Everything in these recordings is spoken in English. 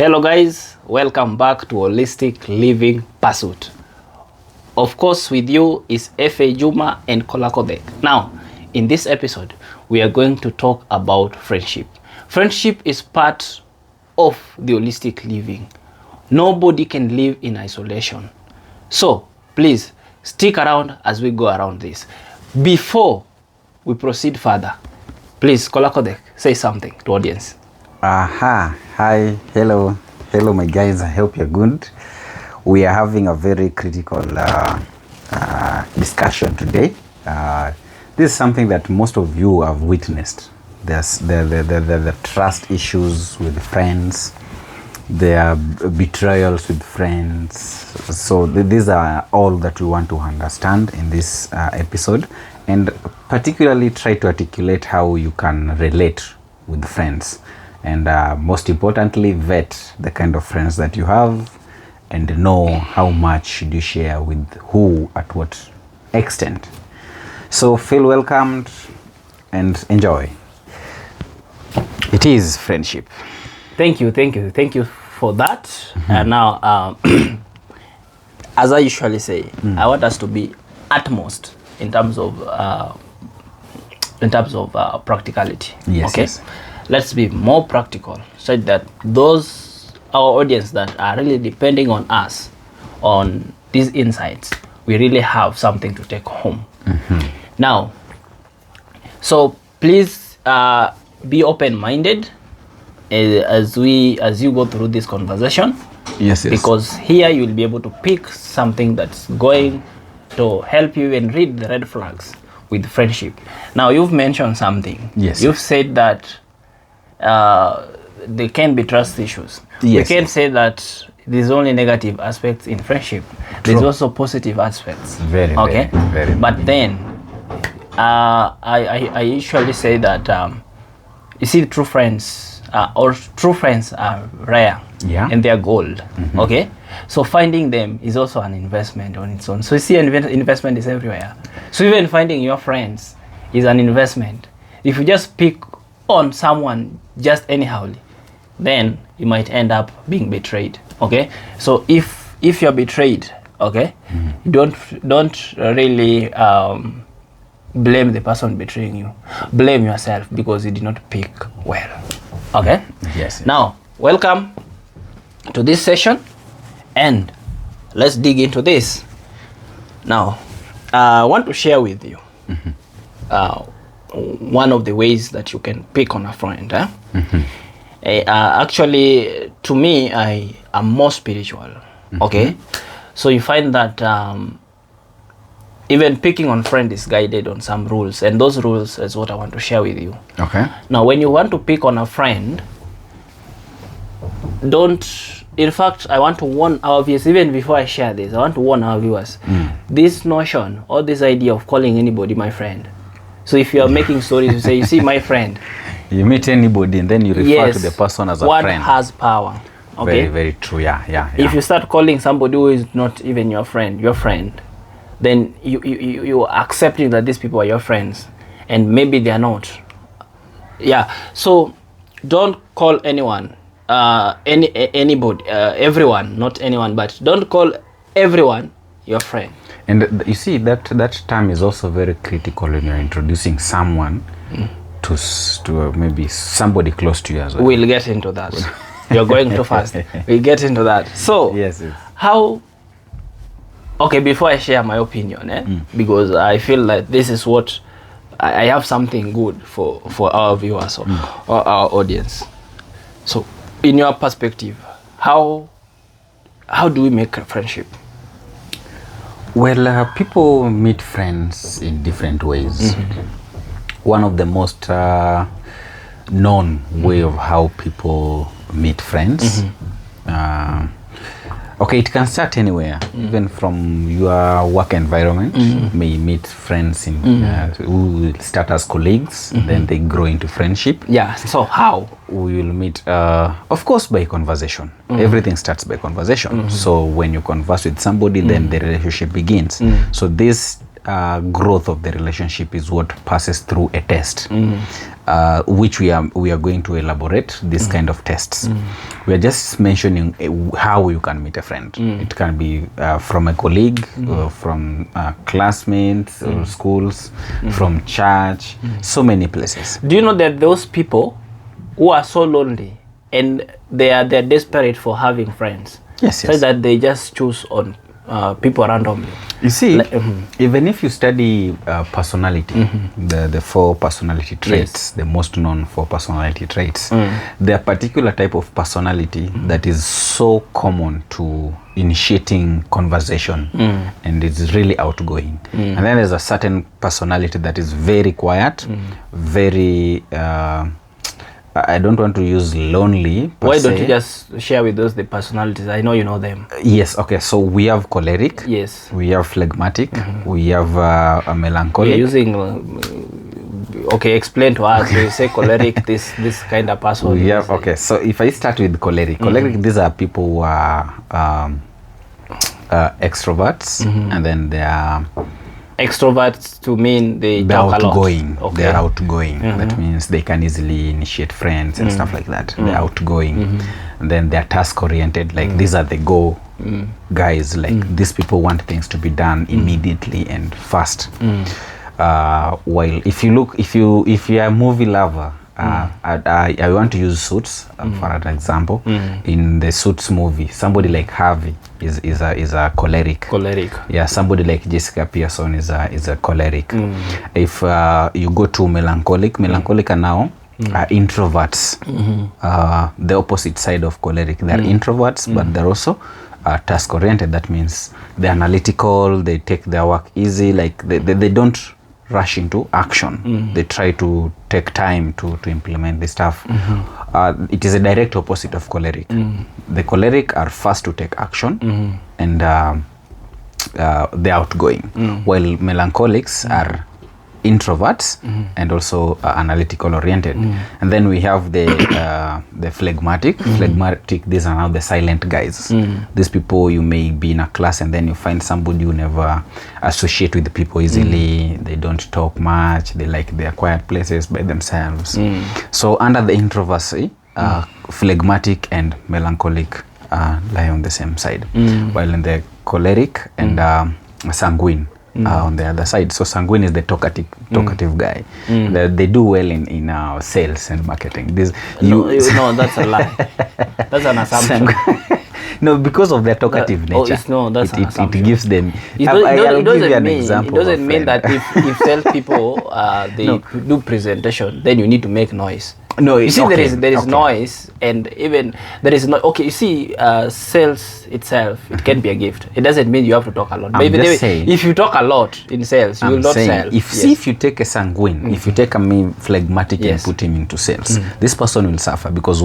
Hello guys, welcome back to Holistic Living Pursuit. Of course, with you is F.A. Juma and Kolakodek. Now, in this episode, we are going to talk about friendship. Friendship is part of the holistic living. Nobody can live in isolation. So, please, stick around as we go around this. Before we proceed further, please, Kolakodek, say something to audience. Hi, hello my guys, I hope you're good. We are having a very critical discussion today. This is something that most of you have witnessed. There's the trust issues with friends, there are betrayals with friends. So these are all that we want to understand in this episode, and particularly try to articulate how you can relate with friends. And most importantly, vet the kind of friends that you have and know how much should you share with who at what extent. So feel welcomed and enjoy. It is friendship. Thank you for that. Mm-hmm. And now, as I usually say, I want us to be utmost in terms of practicality. Yes, okay. Yes. Let's be more practical, so that those our audience that are really depending on us on these insights, we really have something to take home. Mm-hmm. Now, so please be open-minded as you go through this conversation. Yes. Because here you will be able to pick something that's going to help you and read the red flags with friendship. Now, you've mentioned something. Yes. You've said that there can be trust issues. Yes. We can't say that there's only negative aspects in friendship. True. There's also positive aspects. Very. But then, I usually say that you see, true friends are rare. Yeah. And they are gold. Mm-hmm. Okay, so finding them is also an investment on its own. So you see, investment is everywhere. So even finding your friends is an investment. If you just pick on someone just anyhow, then you might end up being betrayed. Okay, so if you're betrayed, okay, don't really blame the person betraying you. Blame yourself because you did not pick well. Okay. Yes. Now, welcome to this session, and let's dig into this. Now, I want to share with you one of the ways that you can pick on a friend. Actually, to me, I am more spiritual. Okay, so you find that even picking on friend is guided on some rules, and those rules is what I want to share with you. Okay. Now, when you want to pick on a friend, in fact, I want to warn our viewers, even before I share this, I want to warn our viewers, this notion or this idea of calling anybody my friend. So if you are making stories, you say, you see, my friend. You meet anybody and then you refer to the person as a friend. Word has power. Okay? Very true, yeah. If you start calling somebody who is not even your friend, then you are accepting that these people are your friends, and maybe they are not. Yeah, so don't call anyone, anybody, everyone, not anyone, but don't call everyone your friend. And you see, that term is also very critical when you're introducing someone to maybe somebody close to you as well. We'll get into that. You're going too fast. We'll get into that. So, yes. How... Okay, before I share my opinion, because I feel like this is what... I have something good for our viewers or our audience. So, in your perspective, how do we make a friendship? Well, people meet friends in different ways. One of the most known way of how people meet friends, okay, it can start anywhere, even from your work environment. You may meet friends who start as colleagues, then they grow into friendship. Yeah, so how? We will meet, of course, by conversation. Everything starts by conversation. So when you converse with somebody, then the relationship begins. So this growth of the relationship is what passes through a test. which we are going to elaborate this kind of tests. We are just mentioning how you can meet a friend. It can be from a colleague, from classmates, or schools, from church, so many places. Do you know that those people who are so lonely and they're desperate for having friends? Yes. So that they just choose on people randomly. You see, even if you study personality, the 4 personality traits, the most known 4 personality traits, there are particular type of personality that is so common to initiating conversation and it's really outgoing. And then there's a certain personality that is very quiet, very I don't want to use lonely. Why don't you just share with us the personalities? I know you know them. Yes, okay. So we have choleric. Yes. We have phlegmatic. We have a melancholic. We're using. Okay, explain to us. You say choleric, this kind of person. We have, okay. So if I start with choleric, these are people who are extroverts, and then they are. Extroverts to mean they're outgoing. Okay. They are outgoing. That means they can easily initiate friends and stuff like that. They're outgoing. And then they're task oriented. Like these are the go guys. Like these people want things to be done immediately and fast. While if you're a movie lover, I want to use Suits for an example. In the Suits movie, somebody like Harvey is a choleric. Yeah, somebody like Jessica Pearson is a choleric. If you go to melancholic are now introverts. The opposite side of choleric. They're introverts, but they're also task oriented. That means they're analytical. They take their work easy. Like they don't rush into action. They try to take time to implement the stuff. It is a direct opposite of choleric. The choleric are fast to take action and they're outgoing, while melancholics are introverts and also analytical oriented. And then we have the phlegmatic. Phlegmatic, these are now the silent guys. These people, you may be in a class and then you find somebody who never associate with the people easily. They don't talk much. They like their quiet places by themselves. So under the introversy, phlegmatic and melancholic lie on the same side, while in the choleric and sanguine on the other side. So sanguine is the talkative guy. They do well in sales and marketing. No, that's a lie. That's an assumption. No, because of their talkative nature. That's an assumption. It gives them. It doesn't mean that if salespeople they do presentation, then you need to make noise. No, you see, there is noise, and even there is no. Okay, you see, sales itself, it can be a gift. It doesn't mean you have to talk a lot. Maybe if you talk a lot in sales, you will not sell. If you take a sanguine, if you take a phlegmatic and put him into sales, this person will suffer because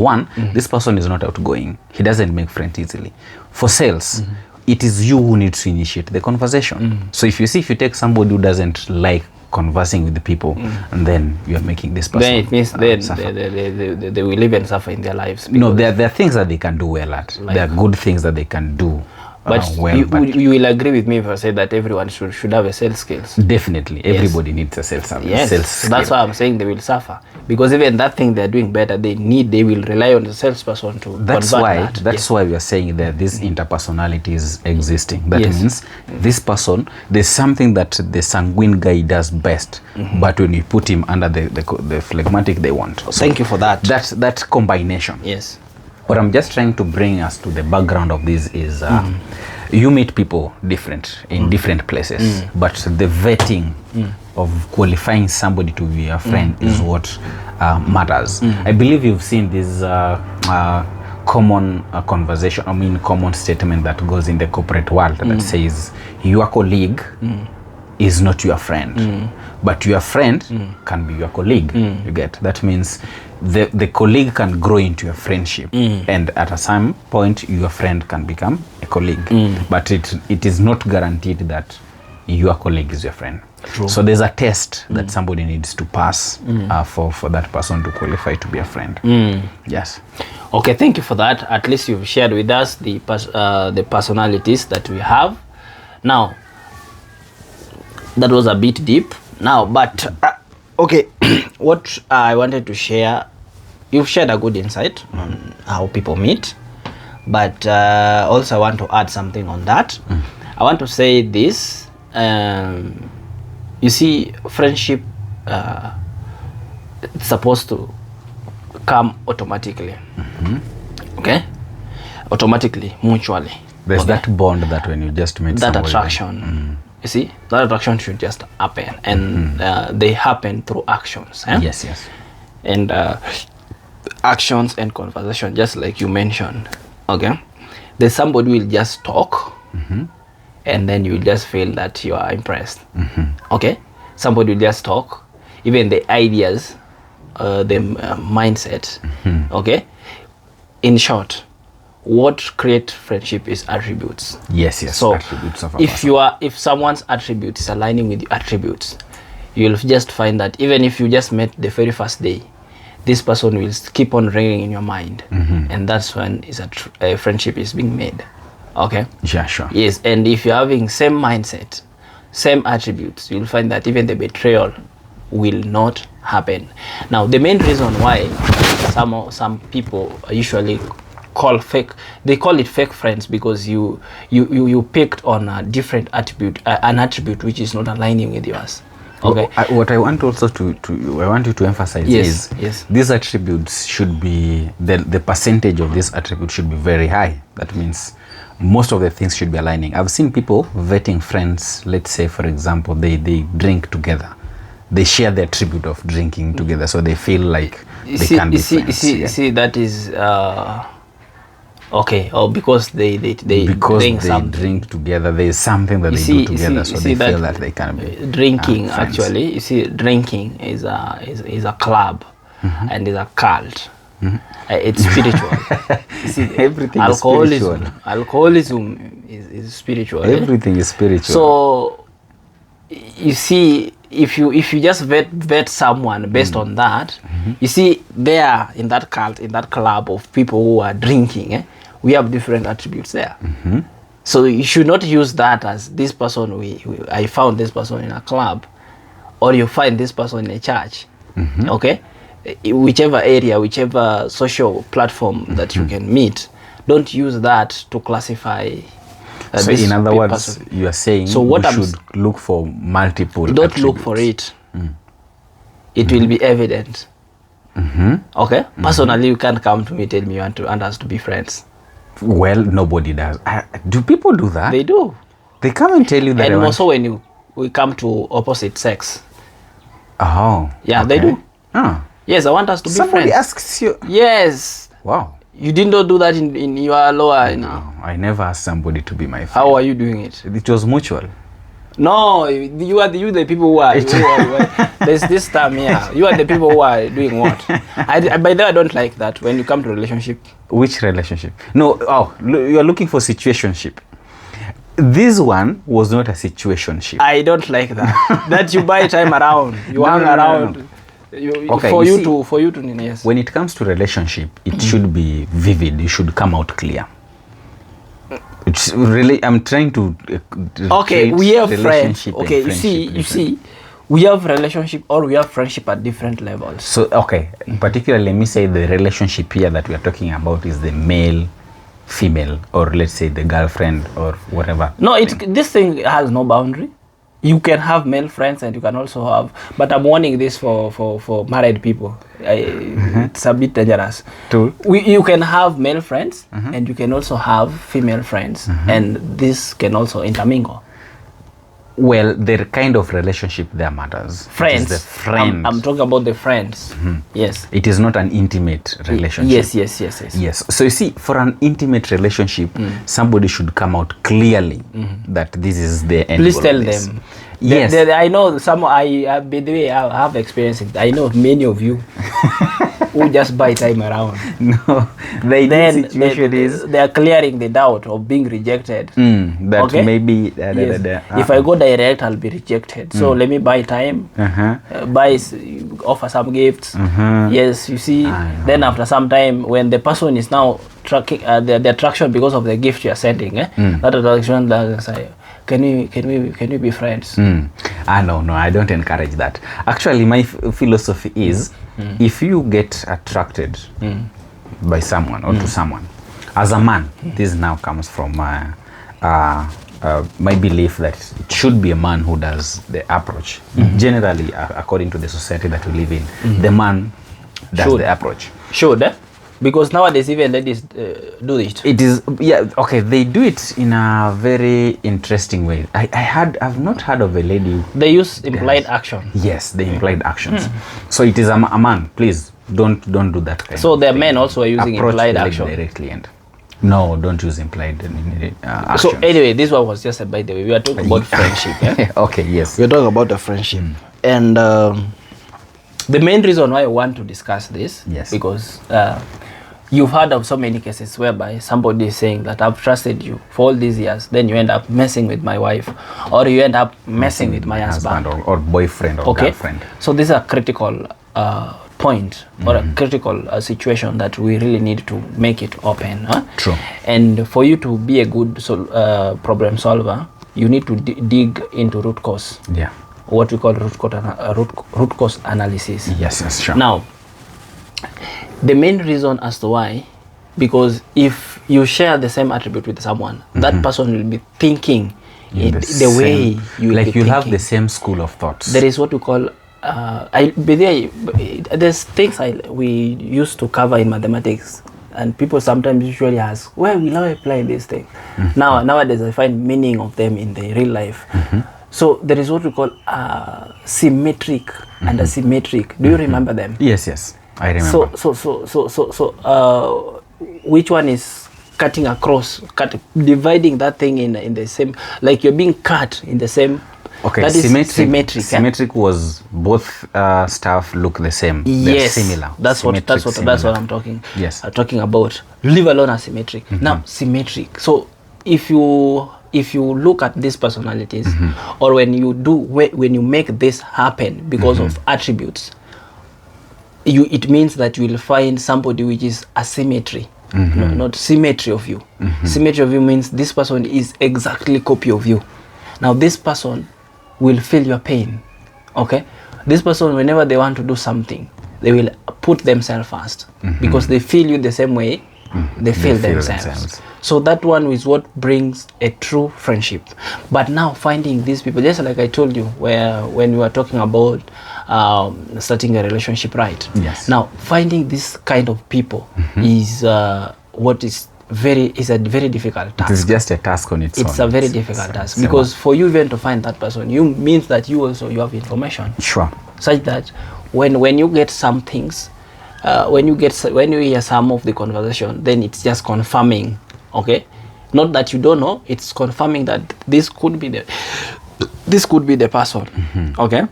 this person is not outgoing. He doesn't make friends easily. For sales, it is you who needs to initiate the conversation. So if you take somebody who doesn't like conversing with the people, and then you are making this person. Then it means they will live and suffer in their lives. No, there are things that they can do well at. There are good things that they can do. But you will agree with me if I say that everyone should have a sales skills. Definitely, everybody needs a sales skill. Yes, so that's why I'm saying they will suffer, because even that thing they're doing better, they will rely on the salesperson to. That's why we are saying that these interpersonalities existing. That means this person, there's something that the sanguine guy does best, but when you put him under the phlegmatic, they won't. So thank you for that. That combination. Yes. What I'm just trying to bring us to the background of this is you meet people different in different places, but the vetting of qualifying somebody to be a friend is what matters. I believe you've seen this common common statement that goes in the corporate world that says your colleague is not your friend, but your friend can be your colleague. You get that? Means the colleague can grow into a friendship, and at some point your friend can become a colleague, but it is not guaranteed that your colleague is your friend. True. So there's a test that somebody needs to pass for that person to qualify to be a friend. Yes. Okay, thank you for that. At least you've shared with us the personalities that we have. Now, that was a bit deep. Now, but Okay, what I wanted to share, you've shared a good insight on how people meet, but also I want to add something on that. I want to say this. You see, friendship it's supposed to come automatically. Okay, automatically, mutually. There's okay? that bond that when you just meet That somebody, attraction. You see, that attraction should just happen, and they happen through actions. Eh? Yes. And actions and conversation, just like you mentioned. Okay, there's somebody will just talk, and then you just feel that you are impressed. Okay, somebody will just talk, even the ideas, the mindset. Okay, in short, what create friendship is attributes. Yes. So Attributes of a if if someone's attribute is aligning with your attributes, you'll just find that even if you just met the very first day, this person will keep on ringing in your mind, and that's when is a friendship is being made. Okay. Yeah, sure. Yes, and if you're having same mindset, same attributes, you'll find that even the betrayal will not happen. Now, the main reason why some people usually call it fake friends, because you picked on a different attribute, an attribute which is not aligning with yours. Okay. What I want also I want you to emphasize is these attributes should be the percentage of this attribute should be very high. That means most of the things should be aligning. I've seen people vetting friends. Let's say, for example, they drink together. They share the attribute of drinking together, so they feel like they can be friends. You see, that is okay. Or because they drink together, there is something that they do together, so they feel that they can be drinking. friends. Actually, you see, drinking is a club, and is a cult. It's spiritual. You see, everything alcoholism, is spiritual. Alcoholism is spiritual. Everything is spiritual. So you see, if you just vet someone based on that, you see, there in that cult, in that club of people who are drinking, we have different attributes there. So you should not use that as this person. I found this person in a club, or you find this person in a church. Okay, whichever area, whichever social platform that you can meet, don't use that to classify. So in other words, you are saying so what we should look for multiple Don't attributes. look for it. It will be evident. Okay? Personally, you can't come to me, tell me you want us to be friends. Well, nobody does. Do people do that? They do. They come and tell you that. And also when we come to opposite sex. Oh. Yeah, okay. they do. Oh. Yes, I want us to be friends. Somebody asks you. Yes. Wow. You didn't do that in your lower. No, I never asked somebody to be my friend. How are you doing it? It was mutual. No, you are the people who are there's this term here. You are the people who are doing what? By the way, I don't like that when you come to relationship. Which relationship? No, you are looking for situationship. This one was not a situationship. I don't like that. That you buy time around. You hang around. No. Okay, for you to yes. When it comes to relationship, it should be vivid. You should come out clear. It's really, I'm trying to okay, we have friends. Okay, you see, we have relationship or we have friendship at different levels. So okay, particularly let me say the relationship here that we are talking about is the male, female, or let's say the girlfriend or whatever. No, this thing has no boundary. You can have male friends and you can also have, but I'm warning this for married people. It's a bit dangerous. You can have male friends and you can also have female friends, and this can also intermingle. Well, the kind of relationship there matters. Friends. The friend. I'm talking about the friends. Yes. It is not an intimate relationship. Yes. So you see, for an intimate relationship, somebody should come out clearly that this is the end. Please tell them. Yes. I know some. By the way, I have experience it. I know many of you who just buy time around. No, situation is they are clearing the doubt of being rejected. That okay? Maybe if I go direct, I'll be rejected. So let me buy time, offer some gifts. Yes, you see. Then after some time, when the person is now tracking the attraction because of the gift you are sending, that attraction doesn't say, can we be friends? No, I don't encourage that. Actually, my philosophy is if you get attracted by someone or to someone, as a man, this now comes from my belief that it should be a man who does the approach. Generally, according to the society that we live in, the man does the approach. Should, because nowadays even ladies do it. It is, yeah, okay, they do it in a very interesting way. I've not heard of a lady. They use implied action. Yes, the implied actions. So it is a man, please don't do that kind so of the thing. men also are using Approach implied the lady action directly and no, don't use implied actions. So anyway, this one was just by the way, we are talking about friendship. Yeah? Okay, yes. We're talking about the friendship. And the main reason why I want to discuss this, yes, because you've heard of so many cases whereby somebody is saying that I've trusted you for all these years, then you end up messing with my wife, or you end up messing with my husband. Or boyfriend or girlfriend. So this is a critical point or a critical situation that we really need to make it open. True. And for you to be a good problem solver, you need to dig into root cause. Yeah. What we call root cause analysis. Yes, sure. Now, the main reason as to why, because if you share the same attribute with someone, that person will be thinking in the way you will like you have the same school of thoughts. There is what we call there's things we used to cover in mathematics, and people sometimes usually ask, where will I apply this thing? Nowadays I find meaning of them in the real life. So there is what we call symmetric and asymmetric. Do you remember them? Yes, I remember. So which one is cutting across, dividing that thing in the same, like you're being cut in the same. Okay, that is symmetric. Symmetric was both stuff look the same. Yes, they're similar. That's what I'm talking. Yes, talking about. Leave alone asymmetric. Now symmetric. So if you look at these personalities, or when you make this happen because of attributes, it means that you will find somebody which is asymmetry. No, not symmetry of you. Symmetry of you means this person is exactly copy of you. Now this person will feel your pain. Okay, this person, whenever they want to do something, they will put themselves first because they feel you the same way they feel themselves. So that one is what brings a true friendship. But now finding these people, just like I told you, when we were talking about starting a relationship, right? Yes. Now finding this kind of people is what is a very difficult task. It's just a task on its own. It's a very difficult task because for you even to find that person, you means that you have information. Sure. Such that when you get some things, when you hear some of the conversation, then it's just confirming. Okay, not that you don't know, it's confirming that this could be the person. Okay,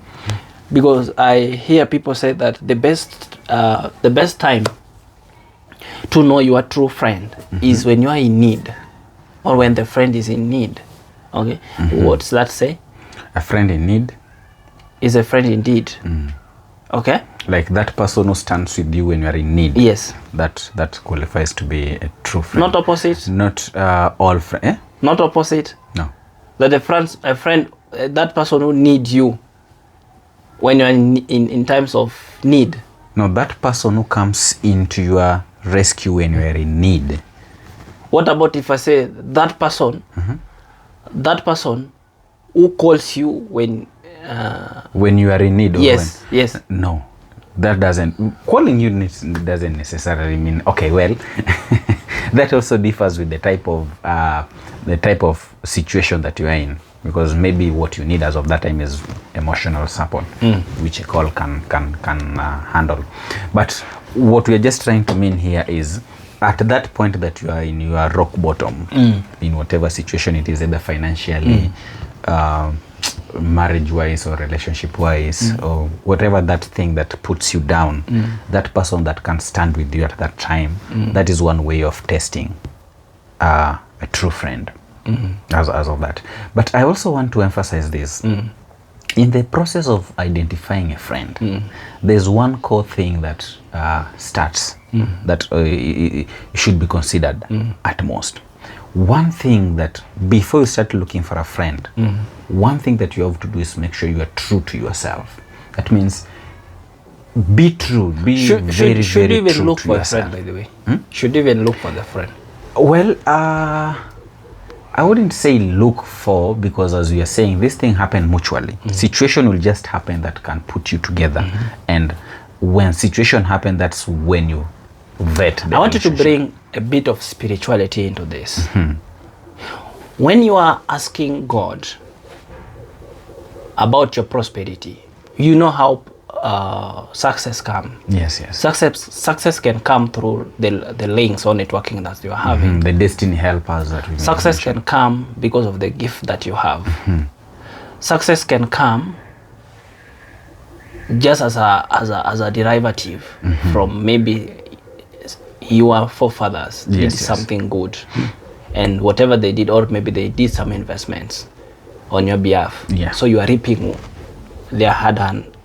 because I hear people say that the best time to know your true friend is when you are in need, or when the friend is in need. Okay, what's that say? A friend in need is a friend indeed. Okay, like that person who stands with you when you are in need. Yes, that qualifies to be a true friend. Not opposite. Not all friends. Not opposite. No. That a friend, that person who needs you when you're in times of need. No, that person who comes into your rescue when you are in need. What about if I say that person who calls you when you are in need? Or yes, yes. No, that doesn't. Calling you doesn't necessarily mean. Okay, well, that also differs with the type of situation that you are in, because maybe what you need as of that time is emotional support, which a call can handle. But what we are just trying to mean here is, at that point that you are in your rock bottom, in whatever situation it is, either financially, marriage-wise or relationship-wise, or whatever that thing that puts you down, that person that can stand with you at that time, that is one way of testing a true friend as of that. But I also want to emphasize this. In the process of identifying a friend, there's one core thing that starts that should be considered at most. one thing that before you start looking for a friend, one thing that you have to do is make sure you are true to yourself. That means be true, be Should very, you very even true look to for a yourself. friend, by the way? Should you even look for the friend? Well, I wouldn't say look for, because as we are saying, this thing happen mutually. Situation will just happen that can put you together. And when situation happen, that's when you vet the I wanted to relationship. bring a bit of spirituality into this. When you are asking God about your prosperity, you know how success come. Yes. Success can come through the links or networking that you are having. The destiny helpers that we Success can come because of the gift that you have. Success can come just as a derivative from maybe your forefathers did something good, and whatever they did, or maybe they did some investments on your behalf. Yeah. So you are reaping their hard-earned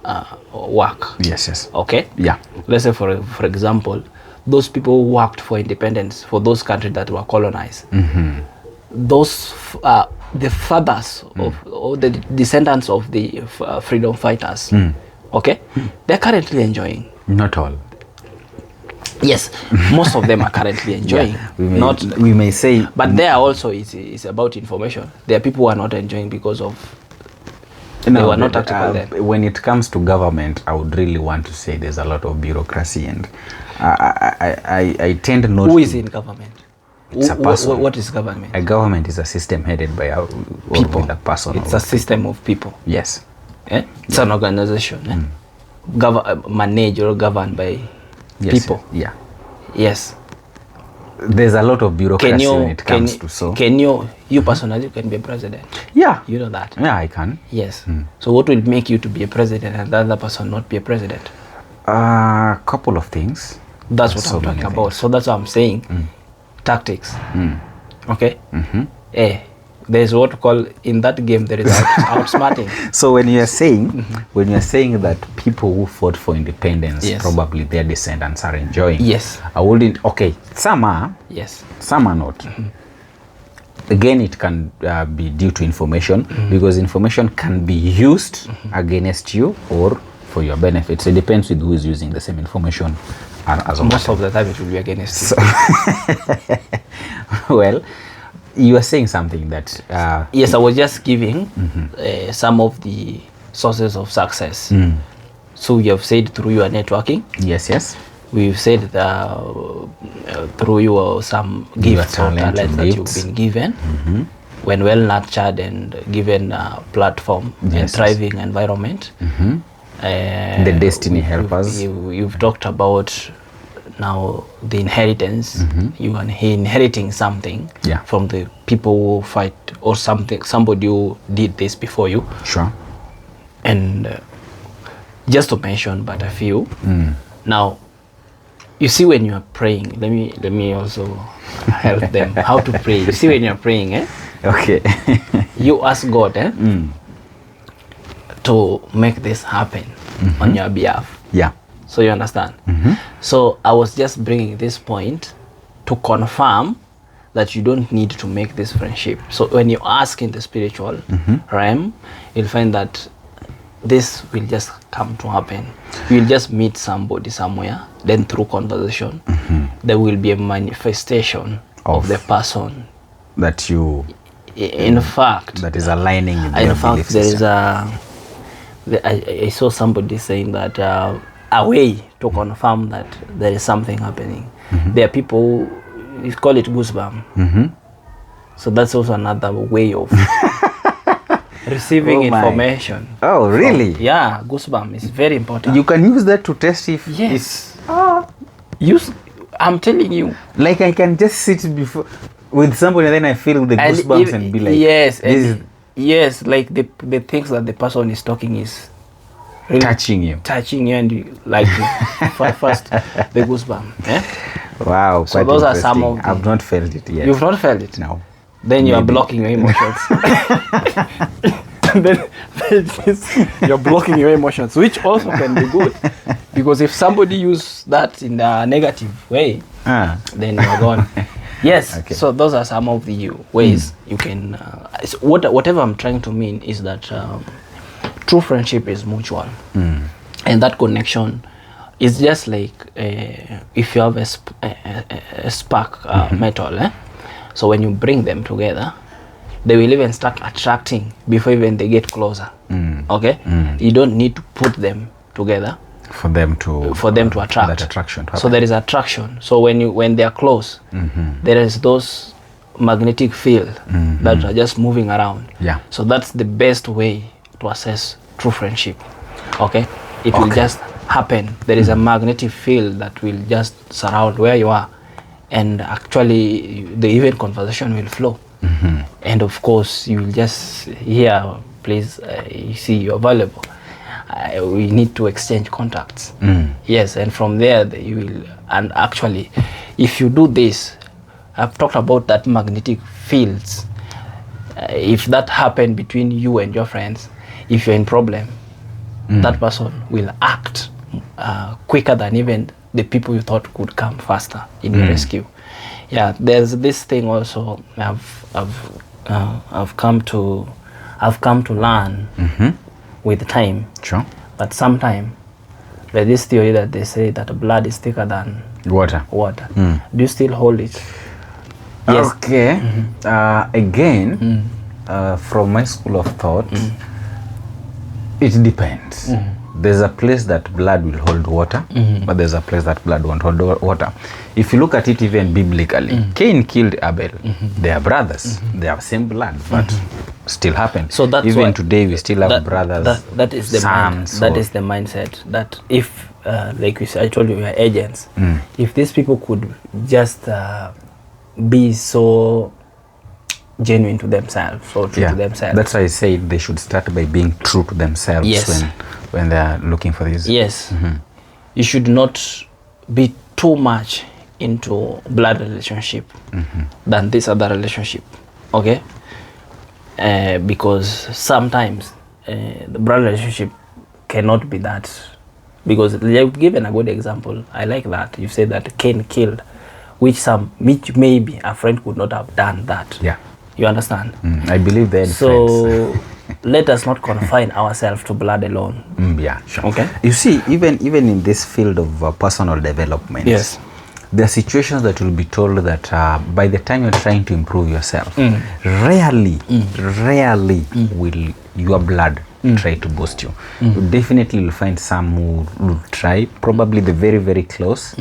work. Yes. Okay. Yeah. Let's say for example, those people who worked for independence for those countries that were colonized. Those the fathers of, or the descendants of the freedom fighters. Okay, they're currently enjoying. Not all. Yes, most of them are currently enjoying. We may say, but there also is about information. There are people who are not enjoying because of they were not tactical then. When it comes to government, I would really want to say there's a lot of bureaucracy, and I tend not. Who is in government? It's a person. What is government? A government is a system headed by people. A person. It's a system of people. Yes. It's an organization. Managed or governed by people. Yeah. Yes. There's a lot of bureaucracy when it comes to so. Can you personally can be a president? Yeah. You know that? Yeah, I can. Yes. So what will make you to be a president and the other person not be a president? A couple of things. That's what I'm talking about. So that's what I'm saying. Tactics. Okay? There's what we call in that game there is outsmarting. So when you're saying that people who fought for independence, probably their descendants are enjoying. Yes. I wouldn't. Okay, some are. Yes. Some are not. Again, it can be due to information, because information can be used against you or for your benefit. So it depends with who is using the same information. As most of the time it will be against you. Well, you are saying something that yes, I was just giving some of the sources of success. So we have said through your networking. Yes. We've said through your some gifts or talents that you've been given, when well nurtured and given a platform and thriving environment. The destiny helpers. You've talked about now the inheritance. You are inheriting something from the people who fight or somebody who did this before you. Sure. And just to mention but a few. Now you see when you are praying, let me also help them how to pray. You see when you are praying, okay. You ask God to make this happen on your behalf. Yeah. So you understand? So I was just bringing this point to confirm that you don't need to make this friendship. So when you ask in the spiritual realm, you'll find that this will just come to happen. You'll just meet somebody somewhere, then through conversation, there will be a manifestation of the person that you, in fact, that is aligning with in your fact, belief there system. is I saw somebody saying that a way to confirm that there is something happening. There are people, you call it goosebump. So that's also another way of receiving information. Oh, really? Yeah, goosebump is very important. You can use that to test if I'm telling you. Like I can just sit before with somebody and then I feel the goosebumps and be like, yes, like the things that the person is talking is really touching you and you, like first the goosebump. Wow. So those are some of I've not felt it yet. You've not felt it? No. Then you are blocking your emotions. then you're blocking your emotions, which also can be good, because if somebody use that in a negative way, then you're gone. Yes. Okay. So those are some of the ways you can. So whatever I'm trying to mean is that true friendship is mutual, and that connection is just like if you have a spark metal. So when you bring them together, they will even start attracting before even they get closer. Okay. You don't need to put them together for them to attract. that attraction to happen. So there is attraction. So when they are close, there is those magnetic field that are just moving around. Yeah. So that's the best way to assess true friendship. Okay. It will just happen. There is a magnetic field that will just surround where you are, and actually the even conversation will flow. And of course you will just hear, please, you see you're available. We need to exchange contacts. Yes, and from there you will. And actually, if you do this, I've talked about that magnetic fields. If that happened between you and your friends, if you're in problem, that person will act quicker than even the people you thought could come faster in your rescue. Yeah, there's this thing also I've come to learn with time. Sure. But sometimes there's this theory that they say that blood is thicker than Water. Do you still hold it? Yes. Okay. Again, from my school of thought, it depends. There's a place that blood will hold water, but there's a place that blood won't hold water. If you look at it even biblically, Cain killed Abel. They are brothers. They have same blood, but still happen. So that's even why today we still have brothers. That is the sons. that is the mindset that if, like I told you, we are agents. If these people could just be so genuine to themselves or true to themselves. That's why I say they should start by being true to themselves when they are looking for this. Yes. You should not be too much into blood relationship than this other relationship. Okay? Because sometimes the blood relationship cannot be that. Because you've given a good example. I like that. You said that Cain killed, which maybe a friend could not have done that. Yeah. You understand? I believe they had friends. Let us not confine ourselves to blood alone. Yeah, sure. Okay. You see, even in this field of personal development, yes, there are situations that will be told that by the time you're trying to improve yourself, rarely will your blood try to boost you. You definitely will find some who will try, probably the very, very close,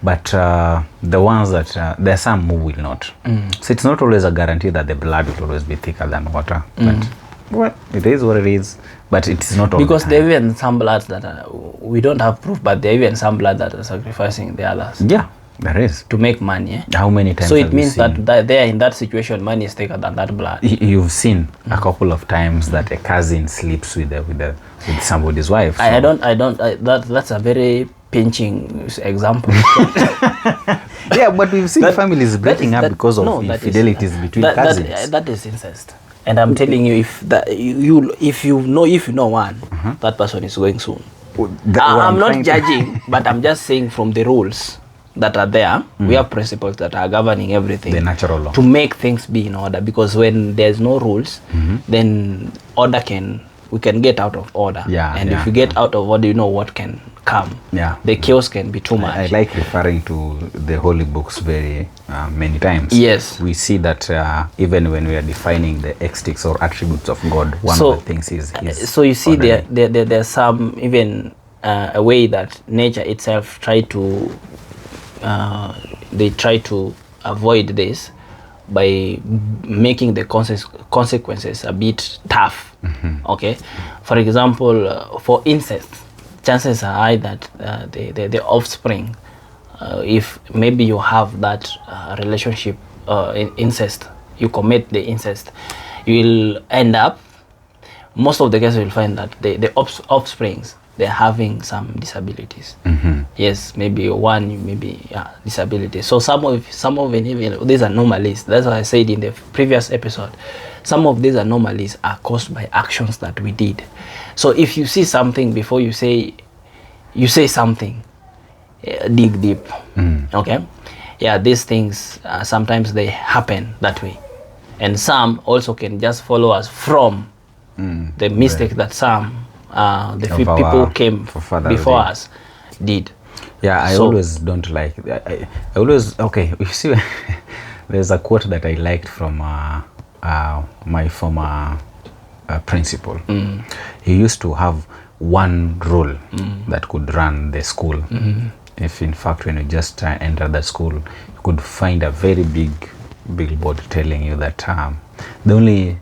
but the ones that, there are some who will not. So it's not always a guarantee that the blood will always be thicker than water. But well, it is what it is, but it's not all because the there are even some bloods that we don't have proof, but there are even some blood that are sacrificing the others. Yeah, there is. To make money. How many times So it have means you seen? that they are in that situation, money is thicker than that blood. You've seen a couple of times that a cousin sleeps with somebody's wife. So. That's a very pinching example. Yeah, but we've seen families breaking up because of infidelities between cousins. That is incest. And I'm telling you, if you know one, that person is going soon. I'm not judging, but I'm just saying from the rules that are there, we have principles that are governing everything. The natural law. To make things be in order, because when there's no rules, then we can get out of order. Yeah, and if we get out of order, you know what can come. Yeah. The chaos can be too much. I like referring to the holy books very many times. Yes. We see that even when we are defining the ethics or attributes of God, one of the things is so you see there's some even a way that nature itself try to avoid this by making the consequences a bit tough. Okay, for example, for incest, chances are high that the offspring, if maybe you have that relationship in incest, you commit the incest, you will end up, most of the cases you'll find that the offsprings, they're having some disabilities. Yes, maybe disability. So some of even these anomalies, that's what I said in the previous episode, some of these anomalies are caused by actions that we did. So if you see something before you say something, dig deep. Okay, yeah, these things sometimes they happen that way, and some also can just follow us from the mistake that some people came before us did. Yeah, I So- always don't like. I always You see, there's a quote that I liked from my former principal. He used to have one rule that could run the school. If in fact when you just enter the school, you could find a very big billboard telling you that the only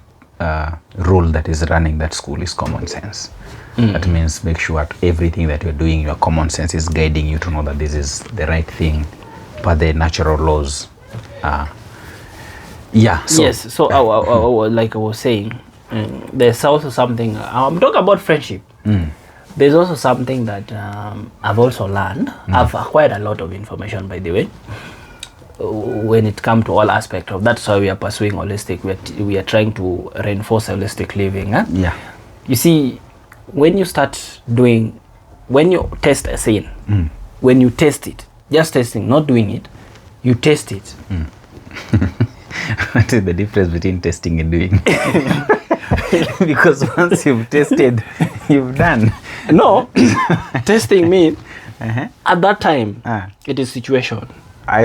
rule that is running that school is common sense. That means make sure everything that you're doing, your common sense is guiding you to know that this is the right thing per the natural laws. Yes, so like I was saying, there's also something, I'm talking about friendship. There's also something that I've also learned. I've acquired a lot of information, by the way, when it comes to all aspects of that's why we are pursuing holistic. We are trying to reinforce holistic living. Yeah. You see, when you test a sin, when you test it, just testing, not doing it, you test it. What is the difference between testing and doing? Because once you've tested, you've done. No, testing means at that time it is situation. I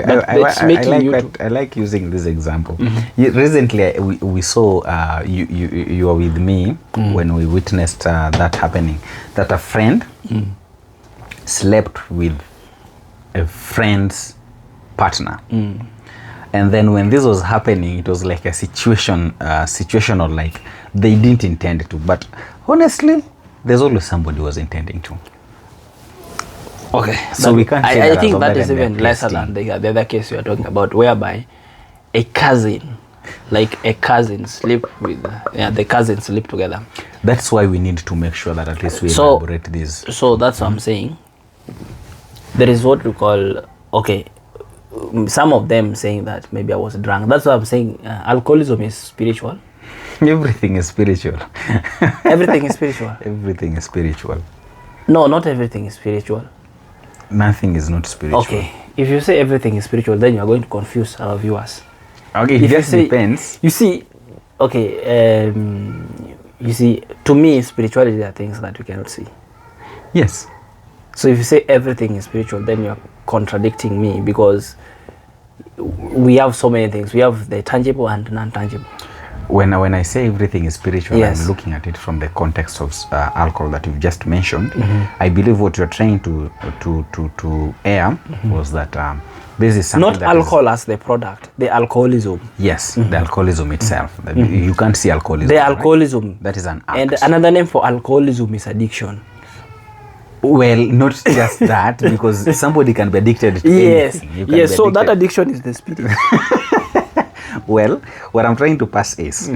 like using this example. Recently, we saw you were with me when we witnessed that happening. That a friend slept with a friend's partner, and then when this was happening, it was like a situational, like they didn't intend to. But honestly, there's always somebody who was intending to. Okay, so we can't. I think that is even lesser than the other case we are talking about, whereby a cousin sleep with the cousins sleep together. That's why we need to make sure that at least we elaborate this. So that's what I'm saying. There is what we call some of them saying that maybe I was drunk. That's what I'm saying. Alcoholism is spiritual. Everything is spiritual. Everything is spiritual. Everything is spiritual. No, not everything is spiritual. Nothing is not spiritual. Okay, if you say everything is spiritual, then you are going to confuse our viewers. Okay, it just depends. You see, you see, to me, spirituality are things that you cannot see. Yes. So if you say everything is spiritual, then you are contradicting me, because we have so many things. We have the tangible and non-tangible. When I say everything is spiritual, yes, I'm looking at it from the context of alcohol that you've just mentioned. I believe what you're trying to air was that this is something not alcohol as the product, the alcoholism. Yes, the alcoholism itself. You can't see alcoholism. The alcoholism. Right? That is an act. And another name for alcoholism is addiction. Well, not just that, because somebody can be addicted to anything. Yes, so that addiction is the spirit. Well, what I'm trying to pass is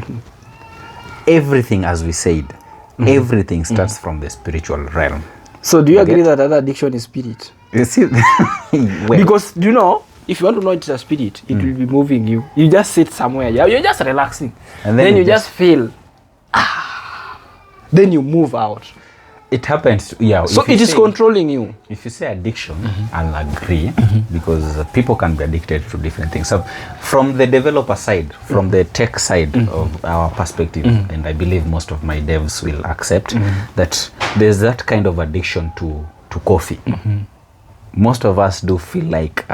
everything, as we said, everything starts from the spiritual realm. So do you agree that other addiction is spirit? You see, because if you want to know it's a spirit, it will be moving you. You just sit somewhere, you're just relaxing, and then you just feel, then you move out. It happens, So it is controlling you. If you say addiction, I'll agree, because people can be addicted to different things. So from the developer side, from the tech side of our perspective, and I believe most of my devs will accept that there's that kind of addiction to coffee. Most of us do feel like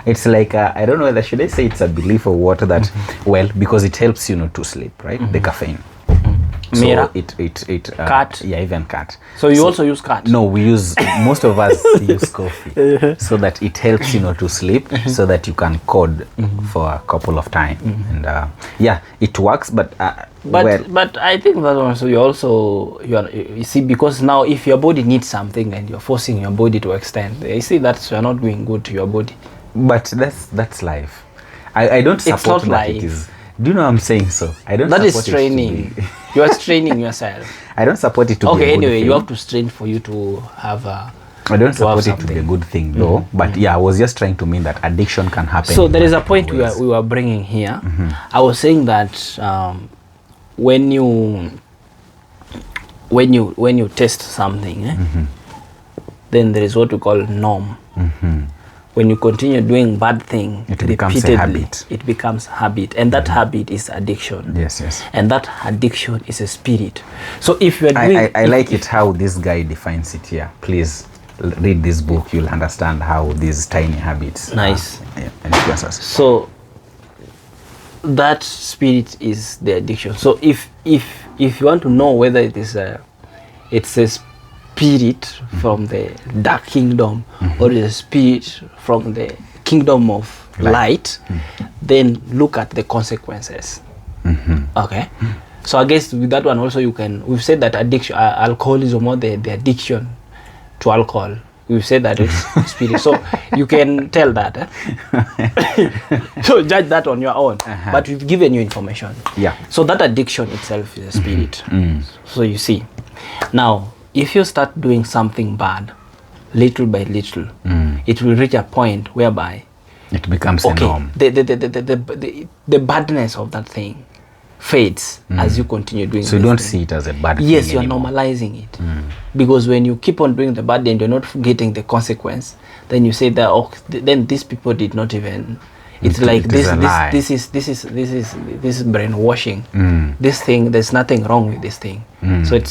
it's like I don't know whether should I say it's a belief or what, that well, because it helps you not to sleep, right? The caffeine. Mira. So it cat. Yeah, even cat. So you also use cat? No, we use most of us use coffee, so that it helps you not to sleep, so that you can code for a couple of time, and it works. But I think that also you see, because now if your body needs something and you're forcing your body to extend, you see that you're not doing good to your body. But that's life. I don't support that life. It is. Do you know what I'm saying? So I don't. That is training. You are training yourself. I don't support it to be a good anyway, thing. you have to strain for you to have a. I don't support it to be a good thing, though. But I was just trying to mean that addiction can happen. So there is a point we were bringing here. I was saying that when you test something, then there is what we call norm. when you continue doing bad thing It becomes a repeatedly, habit. it becomes habit, and that habit is addiction. Yes. And that addiction is a spirit. So if you are doing, I like it how this guy defines it here. Please read this book. You'll understand how these tiny habits. Nice. Influence us. So that spirit is the addiction. So if you want to know whether it's a spirit from the dark kingdom or a spirit from the kingdom of light, then look at the consequences. Okay. So I guess with that one also we've said that addiction, alcoholism, or the addiction to alcohol, we've said that it's spirit. So you can tell that. So judge that on your own. But we've given you information. Yeah. So that addiction itself is a spirit. So you see. Now, if you start doing something bad, little by little, it will reach a point whereby it becomes a norm. The badness of that thing fades as you continue doing. So you don't see it as a bad thing. Yes, you are anymore. normalizing it. Because when you keep on doing the bad and you're not getting the consequence, then you say that then these people did not even. It's like this is brainwashing. This thing, there's nothing wrong with this thing. So you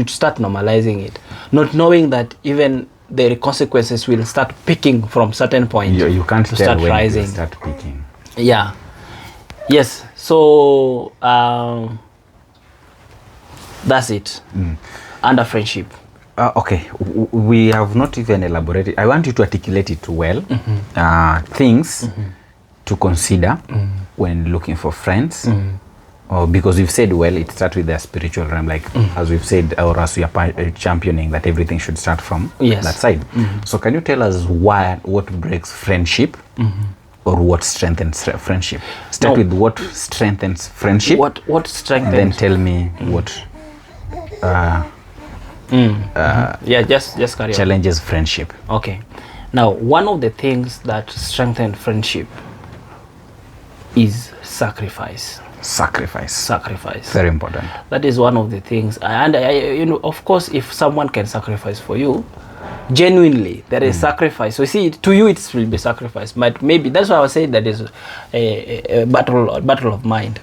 start normalizing it, not knowing that even the consequences will start picking from certain point. You can't to tell start when rising. it will start picking. Yeah. Yes. So that's it. Under friendship. Okay, we have not even elaborated. I want you to articulate it well. Things to consider when looking for friends. Or because we've said, well, it starts with the spiritual realm, like as we've said, or as we are championing that everything should start from that side. So can you tell us what breaks friendship or what strengthens friendship? Start with what strengthens friendship. What strengthens? And then tell me what just carry on. Challenges friendship. Okay. Now, one of the things that strengthen friendship is sacrifice. Sacrifice. Very important. That is one of the things. And of course, if someone can sacrifice for you, genuinely, there is sacrifice. So you see, to you, it will be sacrifice. But maybe that's why I was saying that is a battle of mind.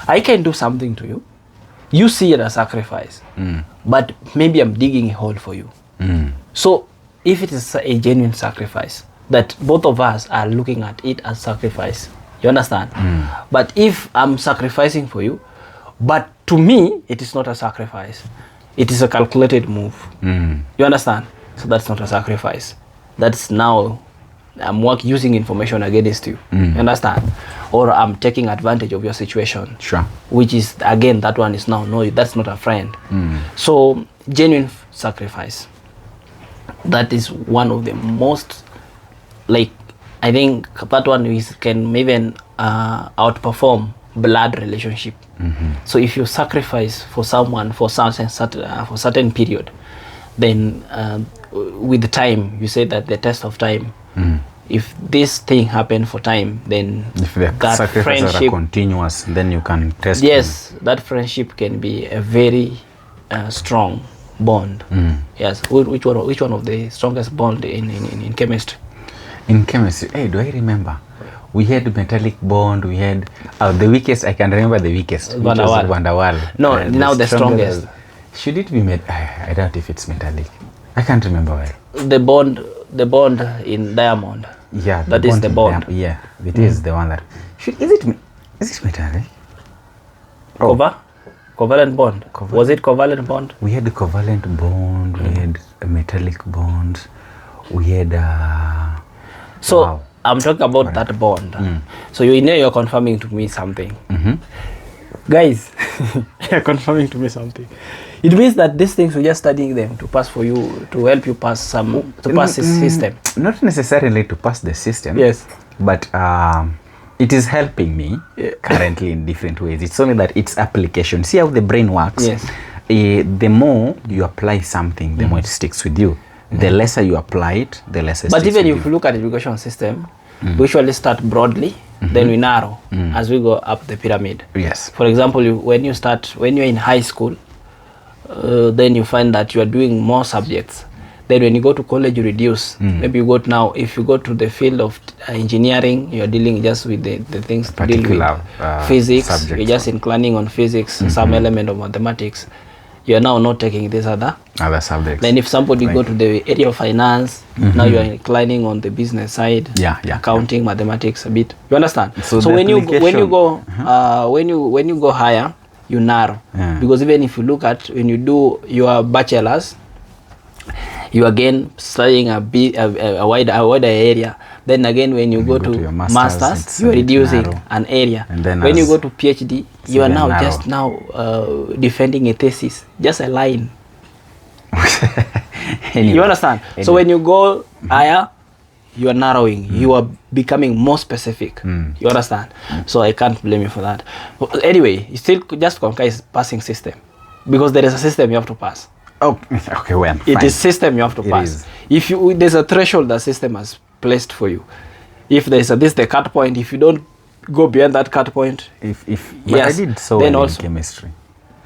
I can do something to you. You see it as sacrifice, but maybe I'm digging a hole for you. So if it is a genuine sacrifice, that both of us are looking at it as sacrifice, you understand? But if I'm sacrificing for you, but to me, it is not a sacrifice. It is a calculated move. You understand? So that's not a sacrifice. That's now I'm using information against you. You understand? Or I'm taking advantage of your situation. Sure. Which is, again, that one is now, no, that's not a friend. So, genuine sacrifice. That is one of the most, like, I think that one can even outperform blood relationship. So if you sacrifice for someone for certain period, then with the time, you say that the test of time, if this thing happened for time, then if the that sacrifices friendship are continuous, then you can test. Yes, that friendship can be a very strong bond. Yes, which one of the strongest bond in chemistry? In chemistry, hey, do I remember? We had metallic bond. We had the weakest. I can remember the weakest. Van der Waals. No, now the strongest. Should it be I doubt if it's metallic. I can't remember well. The bond in diamond. Yeah, that is the bond. Yeah, it is the one that. Is it metallic? Covalent bond. Was it covalent bond? We had a covalent bond. We had a metallic bond. We had. So wow. I'm talking about that bond. So you're confirming to me something. Guys, you're confirming to me something. It means that these things we're just studying them to pass for you, to help you pass the system. Not necessarily to pass the system. Yes. But it is helping me currently in different ways. It's only that its application. See how the brain works? Yes. The more you apply something, the more it sticks with you. The lesser you apply it, the less it sticks with you. But even if you look at the education system, we usually start broadly, then we narrow as we go up the pyramid. Yes. For example, when you're in high school, then you find that you are doing more subjects. Then when you go to college, you reduce. Maybe you go to now, if you go to the field of engineering, you're dealing just with the things to deal with physics. You're just inclining on physics, some element of mathematics. You're now not taking these other subjects. Then if somebody go to the area of finance, now you're inclining on the business side, accounting, mathematics a bit. You understand? So when you go higher, you narrow. Because even if you look at when you do your bachelor's, you again studying a wider area. Then again, when you go to your masters, you are reducing an area. And then when you go to PhD, you are now just defending a thesis, just a line. Anyway, you understand? So when you go higher, you are narrowing. You are becoming more specific. You understand? So I can't blame you for that. But anyway, you still just conquer is passing system, because there is a system you have to pass. Oh, okay, well, it is system you have to pass. If you there's a threshold the system has placed for you. If there's this the cut point, if you don't go beyond that cut point, but I did so well in chemistry.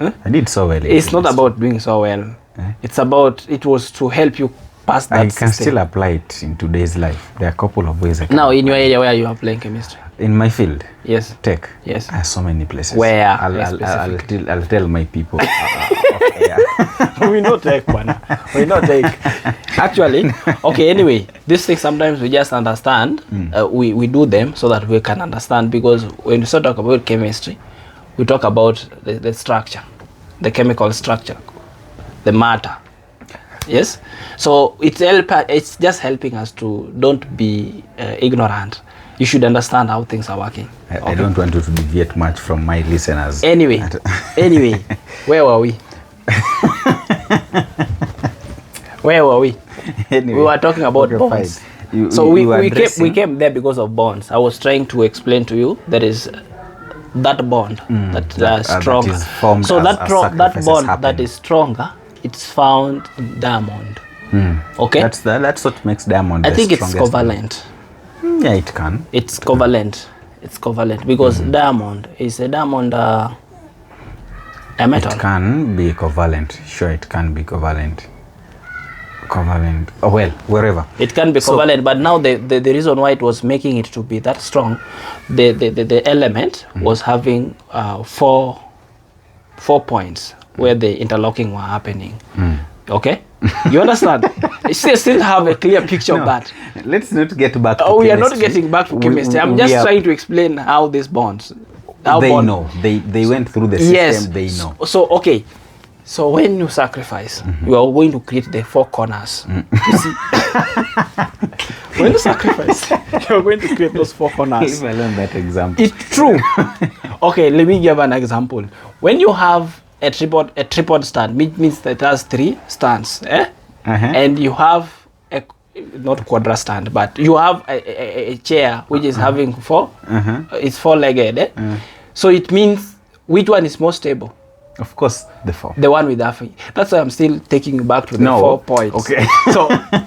I did so well. It's not about doing so well. It's about it was to help you pass that. I can still apply it in today's life. There are a couple of ways I can. Now, in your area where you are applying chemistry. In my field, yes, tech. Yes, I have so many places. Where? I'll tell my people. We not take one. We not take. Actually, okay. Anyway, these things sometimes we just understand. We do them so that we can understand, because when we start talk about chemistry, we talk about the structure, the chemical structure, the matter. Yes. So it's just helping us to don't be ignorant. You should understand how things are working. I don't want you to deviate much from my listeners. Anyway, where were we? Where were we? Anyway, we were talking about bonds. We came there because of bonds. I was trying to explain to you that is that bond that stronger. So that bond that is stronger, it's found in diamond. Okay, that's what makes diamond. I think it's covalent. Yeah, it can. It's covalent. It's covalent because diamond is a diamond. A metal. It can be covalent. Sure, it can be covalent. Oh well, wherever. It can be covalent, but now the reason why it was making it to be that strong, the element was having four points where the interlocking were happening. Okay, you understand? You still have a clear picture of that. Let's not get back to chemistry. We are not getting back to chemistry. I'm just trying to explain how these bonds. Know. They went through the system. Yes. They know. So okay. So when you sacrifice, you are going to create the four corners. You see? When you sacrifice, you are going to create those four corners. If I learn that example. It's true. Okay, let me give an example. When you have a tripod stand, which means that it has three stands, and you have not quadra stand, but you have a chair which is having four. It's four-legged. So it means which one is more stable? Of course, the four. The one with the half. That's why I'm still taking you back to the 4 points.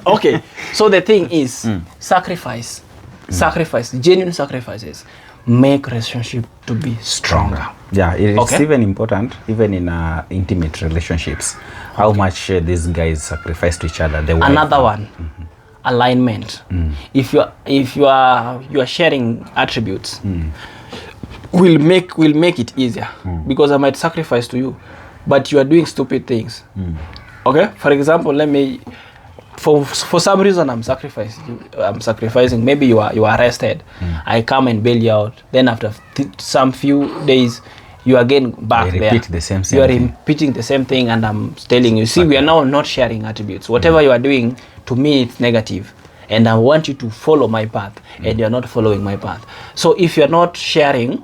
Okay. So the thing is, sacrifice, genuine sacrifices make relationship to be stronger. Yeah, it's even important, even in intimate relationships, how much these guys sacrifice to each other. Another one, alignment. If you are sharing attributes. Will make it easier because I might sacrifice to you, but you are doing stupid things. Okay, for example, let me for some reason I'm sacrificing. Maybe you are arrested. I come and bail you out. Then after some few days, you are again back there. You are repeating the same thing, and I'm telling you. See, we are now not sharing attributes. Whatever you are doing, to me, it's negative. And I want you to follow my path, and you're not following my path. So if you're not sharing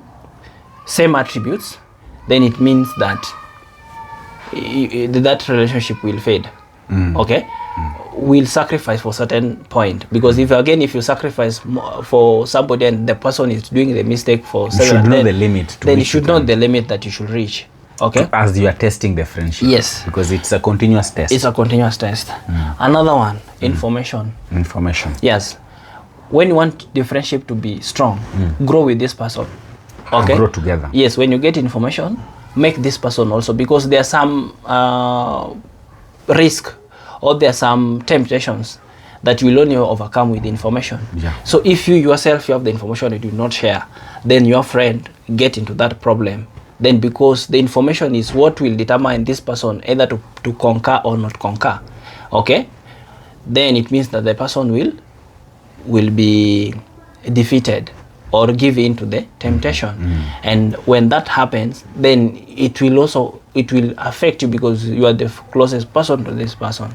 same attributes, then it means that that relationship will fade. Okay, we'll sacrifice for certain point, because if you sacrifice for somebody and the person is doing the mistake for several, then you should know the limit that you should reach. Okay, as you are testing the friendship. Yes, because it's a continuous test. It's a continuous test. Another one, information. Yes, when you want the friendship to be strong, grow with this person. Okay, grow together. Yes, when you get information, make this person also, because there's some risk or there are some temptations that you will only overcome with information. Yeah. So if you yourself, you have the information and you do not share, then your friend get into that problem. Then because the information is what will determine this person either to conquer or not conquer, okay? Then it means that the person will be defeated or give in to the temptation. And when that happens, then it will affect you because you are the closest person to this person.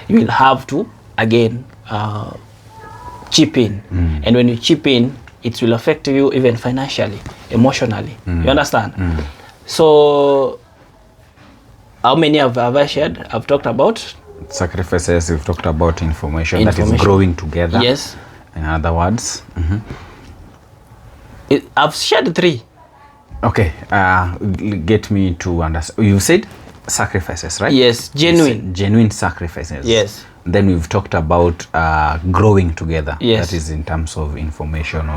You will have to again chip in, and when you chip in, it will affect you even financially, emotionally. You understand? So how many have I shared? I've talked about sacrifices. We've talked about information that is growing together. Yes. In other words, I've shared 3. okay. Get me to understand. You said sacrifices, right? Yes, genuine sacrifices. Yes. Then we've talked about growing together. Yes. That is in terms of information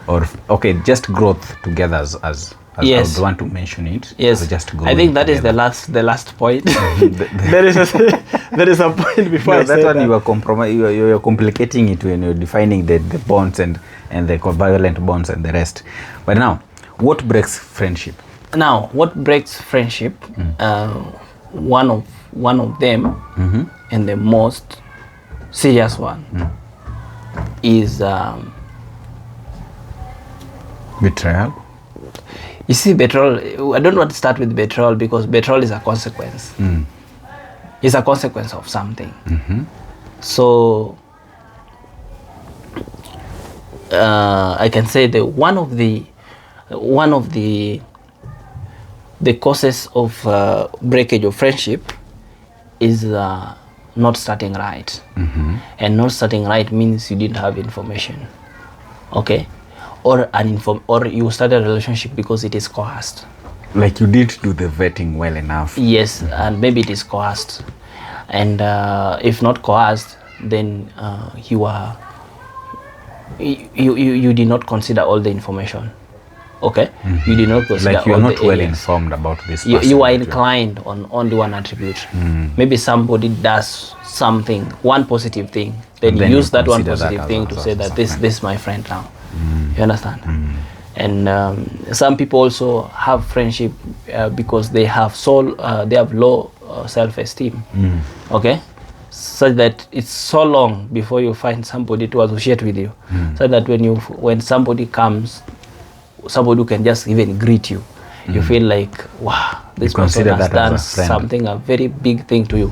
or okay, just growth together as yes. I would want to mention it. Yes. So just I think that together. is the last point. there is a point before I say that one that. you're complicating it when you're defining the bonds and the violent bonds and the rest. But now, what breaks friendship? Now, what breaks friendship? One of them, and the most serious one, is betrayal. You see, betrayal. I don't want to start with betrayal because betrayal is a consequence. It's a consequence of something. So I can say that one of the causes of breakage of friendship is not starting right. And not starting right means you didn't have information, okay, or you started a relationship because it is coerced. Like you did do the vetting well enough. Yes, and maybe it is coerced, and if not coerced, then you did not consider all the information. Okay, you did not consider like you are all not the well areas. informed about this person. You are inclined on only one attribute. Maybe somebody does something, one positive thing, then you use that one positive thing to say that this is my friend now. You understand? And some people also have friendship because they have low self-esteem. Okay, such that it's so long before you find somebody to associate with you, so that when somebody comes, somebody who can just even greet you, you feel like, wow, this person has done something, a very big thing to you.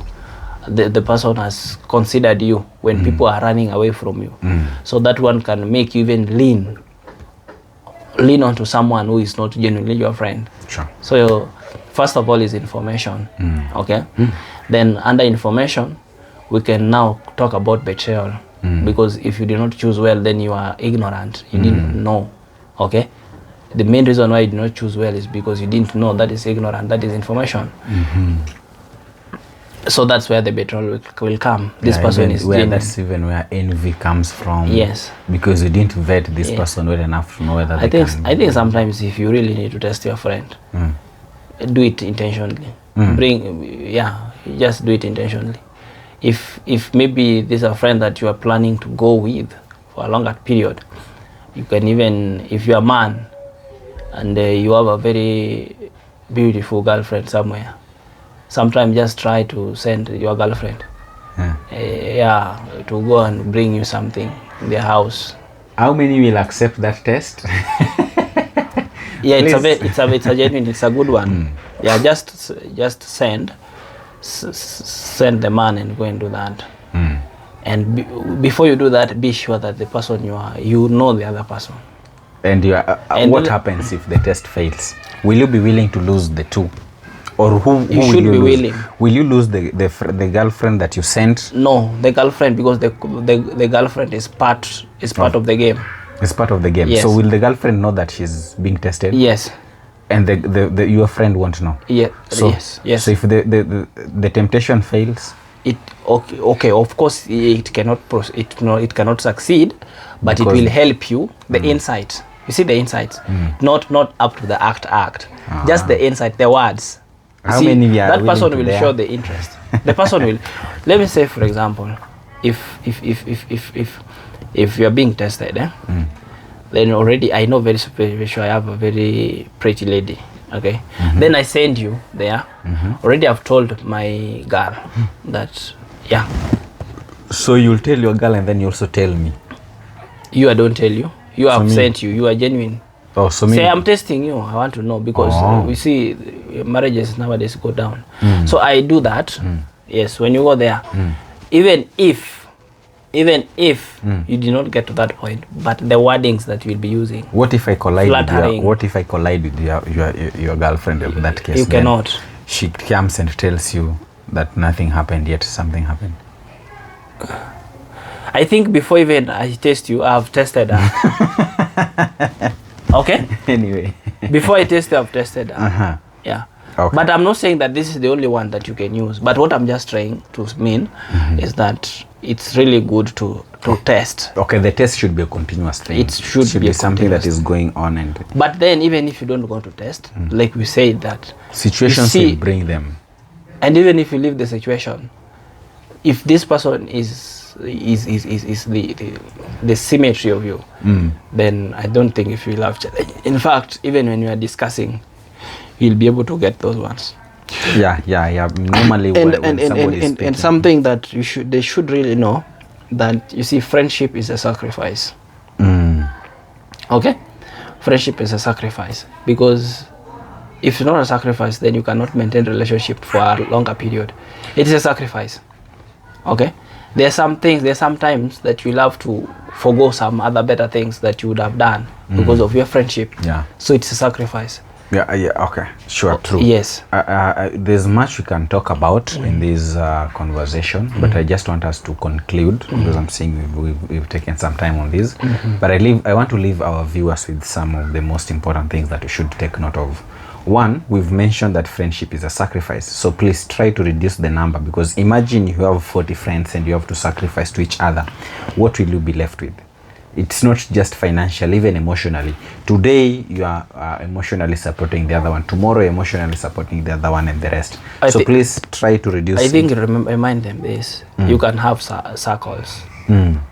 The person has considered you when people are running away from you. So that one can make you even lean onto someone who is not genuinely your friend. Sure. So first of all is information. Okay. Then under information, we can now talk about betrayal. Because if you did not choose well, then you are ignorant. You didn't know. Okay. The main reason why you did not choose well is because you didn't know. That is ignorant. That is information. So that's where the betrayal will come. This person is genuine. That's even where envy comes from. Yes. Because you didn't vet this person well enough to know whether I think sometimes if you really need to test your friend, do it intentionally. Just do it intentionally. If maybe this is a friend that you are planning to go with for a longer period, you can even, if you are a man and you have a very beautiful girlfriend somewhere, sometimes just try to send your girlfriend to go and bring you something in their house. How many will accept that test? Yeah, it's a genuine, it's a good one. Yeah, just send the man and go and do that. And before you do that, be sure that the person you know the other person. And what happens if the test fails? Will you be willing to lose the two? Or who will you lose? Willing. Will you lose the girlfriend that you sent? No, the girlfriend, because the girlfriend is part of the game. It's part of the game. Yes. So will the girlfriend know that she's being tested? Yes. And your friend won't know. Yeah. So, yes. So if the temptation fails, okay. Of course, it cannot succeed, but because it will help you. The insight. You see the insights, not up to the act. Just the insight, the words. How many we are that willing person to will dare? show the interest. The person will, let me say, for example, if you are being tested, then already I know very sure I have a very pretty lady. Okay, then I send you there. Already I've told my girl that, yeah. So you'll tell your girl and then you also tell me. I don't tell you. You have me- sent you. You are genuine. Oh, so Say me. I'm testing you. I want to know because we see marriages nowadays go down. So I do that. Yes, when you go there, even if you did not get to that point, but the wordings that you'll be using. What if I collide with Flattering. your girlfriend in that case? You then cannot. She comes and tells you that nothing happened yet something happened. I think before even I test you, I've tested her. Okay? Anyway. Before I test you, I've tested her. Yeah. Okay. But I'm not saying that this is the only one that you can use. But what I'm just trying to mean is that it's really good to test. Okay, the test should be a continuous thing. It should be a something that continuous is going on, and But then even if you don't go to test, like we said that situations you see, will bring them. and even if you leave the situation, if this person is the symmetry of you, then I don't think if you have challenge. In fact, even when you are discussing, you'll be able to get those ones. Yeah. Normally, when somebody is speaking. And something that they should really know, that you see, friendship is a sacrifice. Okay, friendship is a sacrifice, because if it's not a sacrifice, then you cannot maintain relationship for a longer period. It is a sacrifice. Okay, there are some times that you'll have to forgo some other better things that you would have done because of your friendship. Yeah. So it's a sacrifice. Yeah, okay, sure, true. Yes. There's much we can talk about in this conversation, but I just want us to conclude because I'm seeing we've taken some time on this. But I want to leave our viewers with some of the most important things that we should take note of. One, we've mentioned that friendship is a sacrifice. So please try to reduce the number, because imagine you have 40 friends and you have to sacrifice to each other. What will you be left with? It's not just financially, even emotionally. Today, you are emotionally supporting the other one. Tomorrow, emotionally supporting the other one, and the rest. So please try to reduce. I think remind them this. You can have circles.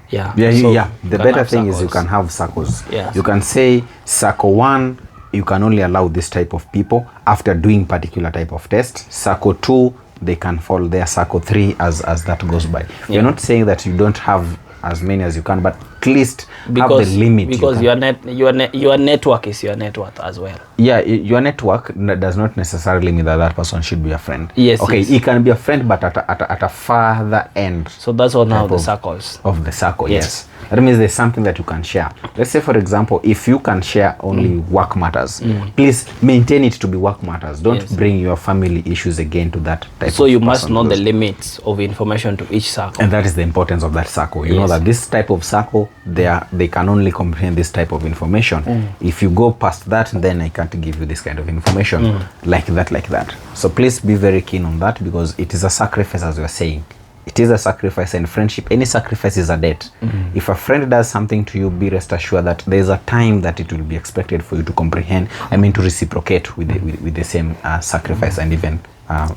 Yeah. The better thing is you can have circles. Yes. You can say circle 1, you can only allow this type of people after doing particular type of test. Circle 2, they can fall there. Circle 3 as that goes by. We're not saying that you don't have as many as you can, but at least have the limit. Because your network is your net worth as well. Yeah, your network does not necessarily mean that person should be a friend. Yes. Okay, yes. he can be a friend, but at a further end. So that's all now the circles. Of the circle, yes. That means there's something that you can share. Let's say, for example, if you can share only work matters, please maintain it to be work matters. Don't bring your family issues again to that type of. So you must know the limits of information to each circle. And that is the importance of that circle. You know that this type of circle, they can only comprehend this type of information. If you go past that, then I can't give you this kind of information like that. So please be very keen on that, because it is a sacrifice, as we are saying. It is a sacrifice, and friendship, any sacrifice is a debt. If a friend does something to you, be rest assured that there is a time that it will be expected for you to comprehend, to reciprocate with the same sacrifice, and even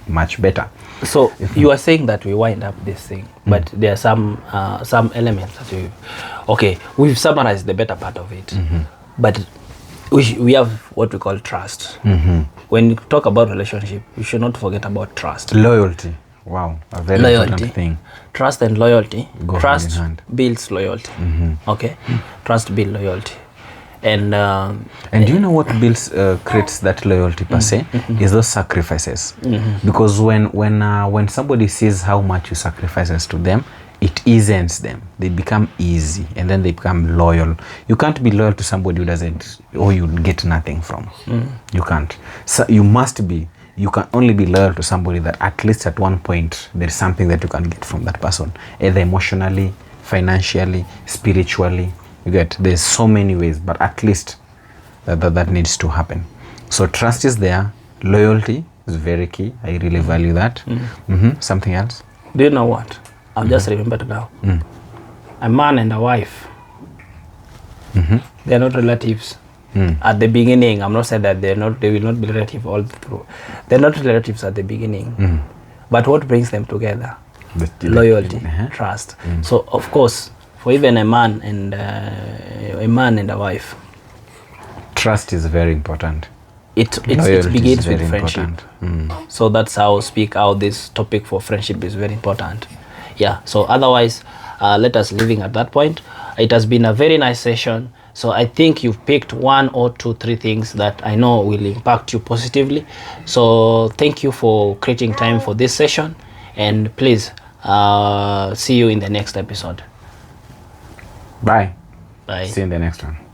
much better. So you are saying that we wind up this thing, but there are some elements that we've summarized the better part of it, but we have what we call trust. When you talk about relationship, you should not forget about trust. Loyalty. Wow, a very important thing. Trust and loyalty. Go trust hand in hand. Builds loyalty. Okay, trust builds loyalty, and do you know what creates that loyalty per se? Is those sacrifices. Because when somebody sees how much you sacrifices to them, it eases them. They become easy, and then they become loyal. You can't be loyal to somebody who doesn't, or you get nothing from. You can't. So you can only be loyal to somebody that at least at one point there is something that you can get from that person, either emotionally, financially, spiritually. You get, there's so many ways, but at least that needs to happen. So trust is there. Loyalty is very key. I really value that. Something else? Do you know what? I've just remembered now. A man and a wife, they're not relatives. at the beginning. I'm not saying that they will not be relative all through. They're not relatives at the beginning. But what brings them together? Loyalty, trust. So of course, for even a man and a wife, trust is very important. It begins with friendship. So that's how I speak out this topic for friendship is very important. Yeah. So otherwise, let us leaving at that point. It has been a very nice session. So I think you've picked 1 or 2, 3 things that I know will impact you positively. So thank you for creating time for this session, and please see you in the next episode. Bye. Bye. See you in the next one.